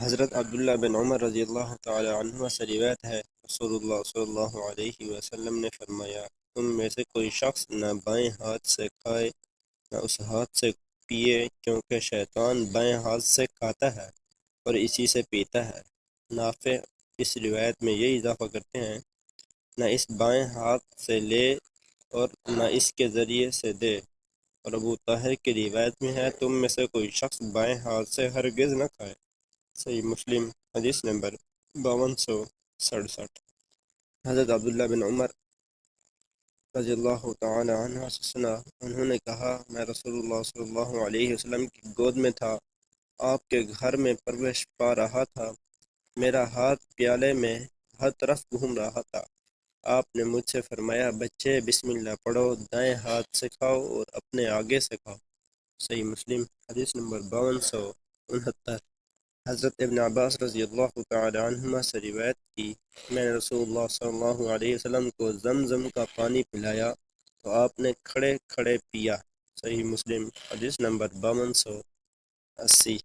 حضرت عبداللہ بن عمر رضی اللہ تعالی عنہ سے روایت ہے، رسول اللہ صلی اللہ علیہ وسلم نے فرمایا، تم میں سے کوئی شخص نہ بائیں ہاتھ سے کھائے نہ اس ہاتھ سے پیے، کیونکہ شیطان بائیں ہاتھ سے کھاتا ہے اور اسی سے پیتا ہے۔ نافع اس روایت میں یہ اضافہ کرتے ہیں، نہ اس بائیں ہاتھ سے لے اور نہ اس کے ذریعے سے دے۔ اور ابو طاہر کی روایت میں ہے، تم میں سے کوئی شخص بائیں ہاتھ سے ہرگز نہ کھائے۔ صحیح مسلم حدیث نمبر 5267۔ حضرت عبداللہ بن عمر رضی اللہ تعالی عنہ سے سنا، انہوں نے کہا، میں رسول اللہ صلی اللہ علیہ وسلم کی گود میں تھا، آپ کے گھر میں پرورش پا رہا تھا، میرا ہاتھ پیالے میں ہر طرف گھوم رہا تھا۔ آپ نے مجھ سے فرمایا، بچے بسم اللہ پڑھو، دائیں ہاتھ سے کھاؤ اور اپنے آگے سے کھاؤ۔ صحیح مسلم حدیث نمبر 5269۔ حضرت ابن عباس رضی اللہ تعالی عنہما سے روایت کی، میں نے رسول اللہ صلی اللہ علیہ وسلم کو زمزم کا پانی پلایا تو آپ نے کھڑے کھڑے پیا۔ صحیح مسلم حدیث نمبر 5280۔